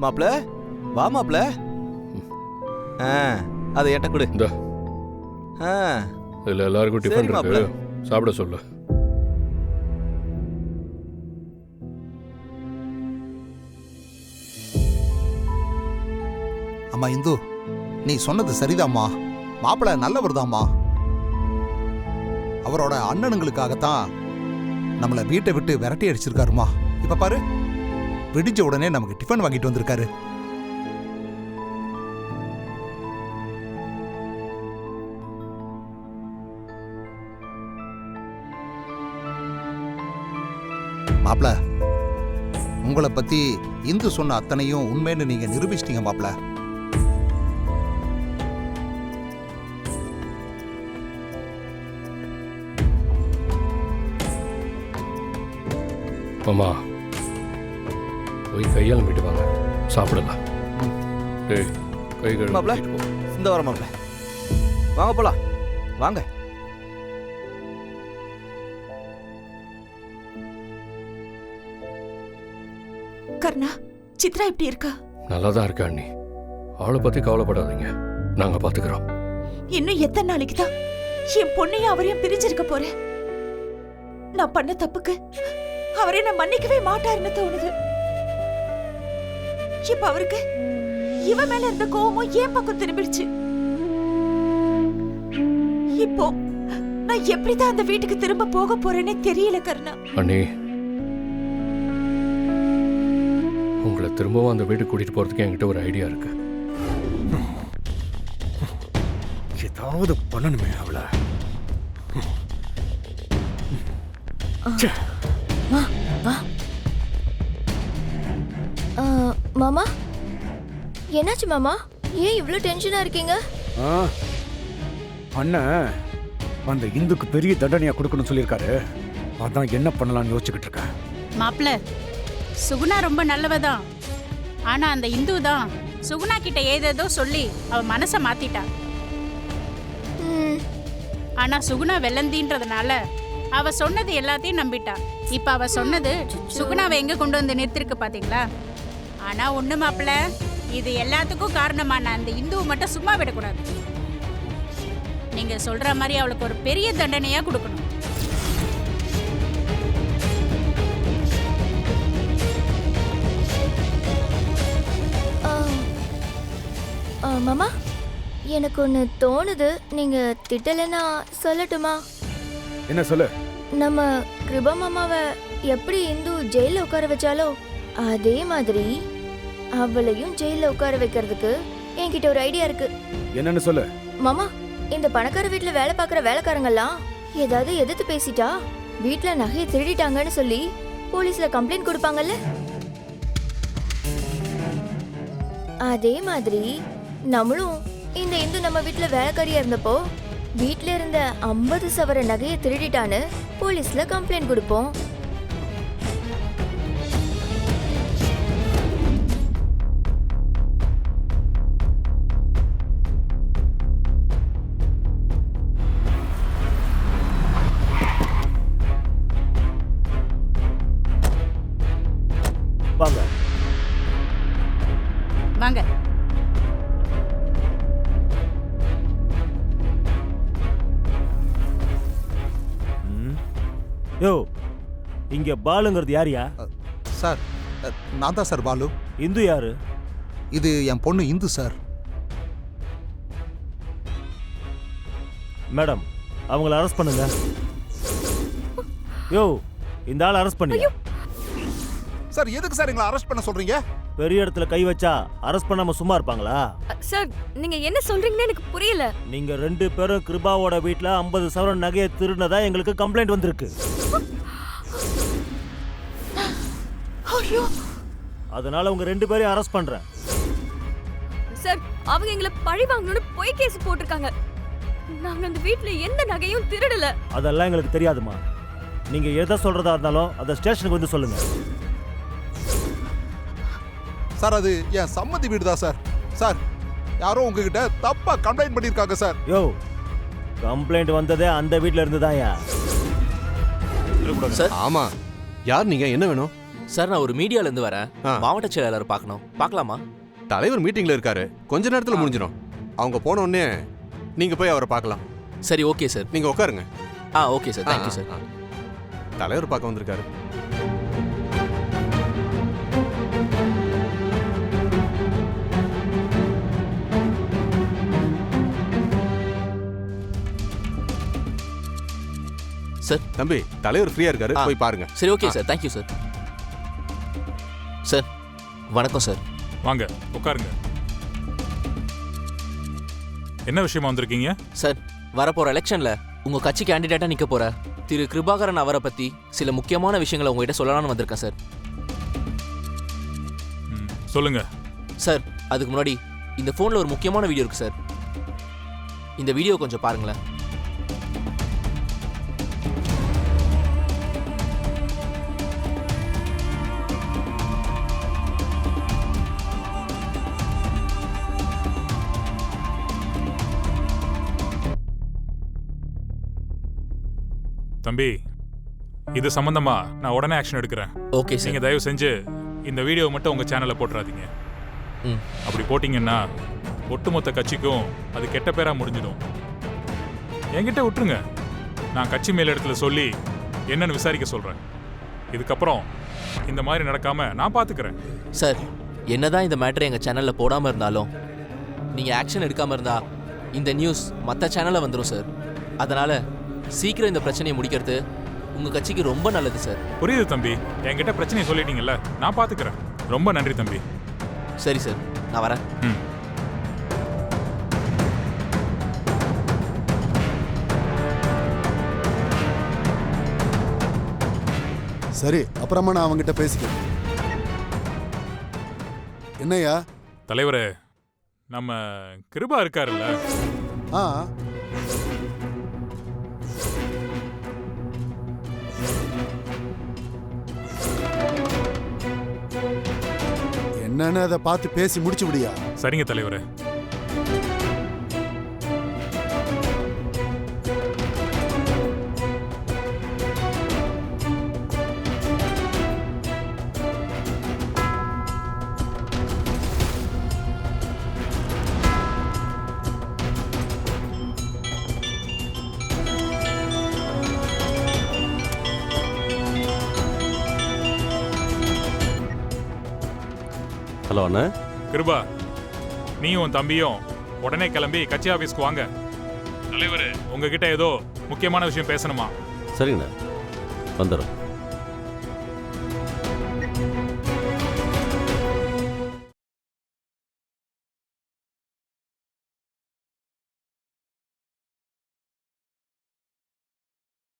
மாப்ள வா மாப்ள. அதை என்கிட்ட கொடு. இந்த இதில் எல்லாருக்கும் டிஃபன் இருக்கு, சாப்பிட சொல்லு. அம்மா இந்து, நீ சொன்னது சரிதாம்மா. மாப்பிள்ள நல்லவர் தாம்மா. அவரோட அண்ணனுங்களுக்காகத்தான் நம்மளை வீட்டை விட்டு விரட்டி அடிச்சிருக்காருமா. இப்ப பாரு, விடிஞ்ச உடனே நமக்கு டிஃபன் வாங்கிட்டு வந்திருக்காரு. மாப்பிள, உங்களை பத்தி இந்து சொன்ன அத்தனையும் உண்மைன்னு நீங்க நிரூபிச்சிட்டீங்க மாப்பிள. அம்மா போய் கையால் போயிட்டு வாங்க, சாப்பிடலாம். டேய் கை கழுவி மாப்ள, இந்த வர மாப்ள. வாங்க போலாம், வாங்க. கர்ணா, சித்ரா எப்படி இருக்கா? நல்லா தான் இருக்கா அண்ணி. அவளை பத்தி கவலைப்படாதீங்க, நாங்க பாத்துக்கிறோம். இன்னும் எத்தனை நாளைக்கு தான் என் பொண்ணையும் அவரையும் பிரிஞ்சிருக்க போறேன்? நான் பண்ண தப்புக்கு அவரை நான் மன்னிக்கவே மாட்டாருன்னு தோணுது. இப்ப அவருக்கு இவ மேல இருந்த கோவமும் ஏன் பக்கம் திரும்பிடுச்சு. இப்போ நான் எப்படிதான் அந்த வீட்டுக்கு திரும்ப போக போறேன்னே தெரியல கர்ணா. அண்ணி, உங்களை திரும்பவும் அந்த வீட்டுக்கு கூட்டிட்டு போறதுக்கு என்கிட்ட ஒரு ஐடியா இருக்கு. ஏதாவது பண்ணணுமே அவளை. மாமா, என்னாச்சு மாமா? ஏன் இவ்ளோ டென்ஷனா இருக்கீங்க? அண்ணன் அந்த இந்துக்கு பெரிய தண்டனையா கொடுக்கணும்னு சொல்லியிருக்காரு. அதான் என்ன பண்ணலாம்னு யோசிச்சுக்கிட்டு இருக்கேன். மாப்பிள்ள, சுகுணா ரொம்ப நல்லவதான். ஆனா அந்த இந்து தான் சுகுணா கிட்ட ஏதேதோ சொல்லி அவ மனச மாத்திட்டா. ஆனா சுகுணா வெள்ளந்தின்றதுனால அவ சொன்னது எல்லாத்தையும் நம்பிட்டா. இப்ப அவ சொன்னது சுகுணாவை எங்க கொண்டு வந்து நிறுத்திருக்கு பாத்தீங்களா? ஆனா ஒண்ணு மாப்பிள்ள, இது எல்லாத்துக்கும் காரணமான அந்த இந்துவை மட்டும் சும்மா விடக்கூடாது. நீங்க சொல்ற மாதிரி அவளுக்கு ஒரு பெரிய தண்டனையா கொடுக்கணும். மாமா, எனக்கு ஒன்று தோணுது. நீங்க திட்டலைன்னா சொல்லட்டுமா? என்ன சொல்லு? நம்ம கிருபா மாமாவை எப்படி இந்து ஜெயில உட்கார வச்சாலோ அதே மாதிரி அவளையும் ஜெயில உட்கார வைக்கிறதுக்கு என்கிட்ட ஒரு ஐடியா இருக்கு. என்னன்னு சொல்லு மாமா. இந்த பணக்கார வீட்டுல வேலை பார்க்குற வேலைக்காரங்கெல்லாம் ஏதாவது எதிர்த்து பேசிட்டா வீட்டுல நகையை திருடிட்டாங்கன்னு சொல்லி போலீஸ்ல கம்ப்ளைண்ட் கொடுப்பாங்கல்ல. அதே மாதிரி நம்மளும் இந்த இந்து நம்ம வீட்டுல வேலைக்காரியா இருந்தப்போ வீட்டுல இருந்த 50 சவர நகையை திருடிட்டான்னு போலீஸ்ல கம்ப்ளைண்ட் கொடுப்போம். வாங்க வாங்க. யோ, இங்க பாலுங்கிறது யாரியா? சார், நான் தான் சார் பாலு. இந்து யாரு? இது என் பொண்ணு இந்து சார். மேடம், அவங்கள அரெஸ்ட் பண்ணுங்க. யோ, இந்த ஆளை அரெஸ்ட் பண்ணுங்க. சார், எதுக்கு சார் எங்களை அரெஸ்ட் பண்ண சொல்றீங்க? பெரிய இடத்துல கை வச்சா அரெஸ்ட் பண்ணாம சும்மா இருப்பாங்களா? சார், நீங்க என்ன சொல்றீங்கன்னு எனக்கு புரியல. நீங்க 2 பேரும் கிருபாவோட வீட்டுல 50 சவரன் நகையை திருடினதா எங்களுக்கு கம்ப்ளைண்ட் வந்திருக்கு. அதனால உங்க 2 பேரையும் அரெஸ்ட் பண்றேன். சார், அவங்க எங்களை பழி வாங்கணும்னு பொய் கேஸ் போட்டிருக்காங்க. நாங்க அந்த வீட்டுல எந்த நகையும் திருடல. அதெல்லாம் எங்களுக்கு தெரியாதுமா. நீங்க எதை சொல்றதா இருந்தாலும் அதை ஸ்டேஷனுக்கு வந்து சொல்லுங்க. சார், அது என் சம்மதி வீடு தான் சார். சார், யாரோ உங்ககிட்ட தப்பா கம்ப்ளைண்ட் பண்ணிருக்காங்க சார். யோ, கம்ப்ளைண்ட் வந்ததே அந்த வீட்ல இருந்து தான்யா. சார், ஆமா. யார் நீங்க? என்ன வேணும்? சார் நான் ஒரு மீடியால இருந்து வரேன். ஆ. மாவட்ட செயலாளர் பார்க்கணும். பார்க்கலாமா? தலைவர் மீட்டிங்ல இருக்காரு, கொஞ்ச நேரத்துல முடிஞ்சிடும். அவங்க போன உடனே நீங்க போய் அவரை பார்க்கலாம். சரி, ஓகே சார். நீங்க உட்காருங்க. Okay sir. Thank you sir. தலைவர் பார்க்க வந்திருக்காரு. சார். தம்பி, தலைவர் ஃப்ரீயா இருக்காரு, போய் பாருங்க. சரி, okay sir. Thank you sir. Sir வணக்கம் சார். வாங்க உட்காருங்க. என்ன விஷயமா வந்திருக்கீங்க? சார், வரப்போற எலெக்ஷன்ல உங்க கட்சி கேண்டிடேட்டா நிக்க போற திரு கிருபாகரன் அவரை பத்தி சில முக்கியமான விஷயங்களை உங்ககிட்ட சொல்லலாம்னு வந்திருக்கேன் சார். சொல்லுங்க சார். அதுக்கு முன்னாடி இந்த போன்ல ஒரு முக்கியமான வீடியோ இருக்கு சார். இந்த வீடியோ கொஞ்சம் பாருங்களேன். தம்பி, இது சம்பந்தமா நான் உடனே ஆக்ஷன் எடுக்கிறேன். Okay sir. நீங்க தயவு செஞ்சு இந்த வீடியோ மட்டும் உங்க சேனல்ல போட்டுறாதீங்க. அப்படி போட்டீங்கன்னா ஒட்டுமொத்த கட்சிக்கும் அது கெட்ட பேரா முடிஞ்சிடும். என்கிட்ட விட்டுருங்க, நான் கட்சி மேல் இடத்துல சொல்லி என்னன்னு விசாரிக்க சொல்றேன். இதுக்கப்புறம் இந்த மாதிரி நடக்காம நான் பாத்துக்கிறேன். சார், என்னதான் இந்த மேட்டரை எங்க சேனல்ல போடாம இருந்தாலும் நீங்க ஆக்ஷன் எடுக்காம இருந்தா இந்த நியூஸ் மற்ற சேனல்ல வந்துடும் சார். அதனால சீக்கிரம் இந்த பிரச்சனையை முடிக்கிறது உங்க கட்சிக்கு ரொம்ப நல்லது சார். புரியுது தம்பி, என்கிட்ட பிரச்சனையை சொல்லிட்டீங்கல்ல, நான் பாத்துக்கிறேன். ரொம்ப நன்றி தம்பி. சரி சார், நான் வரேன். சரி, அப்புறமா நான் அவங்ககிட்ட பேசிக்கிறேன். என்னையா? தலைவரே, நம்ம கிருபா இருக்காருல்ல? ஆ, என்னன்னு அதை பார்த்து பேசி முடிச்சு விடியா? சரிங்க தலைவரே. ஹலோ அண்ணா. கிருபா, நீயும் உன் தம்பியும் உடனே கிளம்பி கட்சி ஆபீஸ்க்கு வாங்க. தலைவர் உங்ககிட்ட ஏதோ முக்கியமான விஷயம் பேசணுமா? சரிங்கண்ணா, வந்துடும்.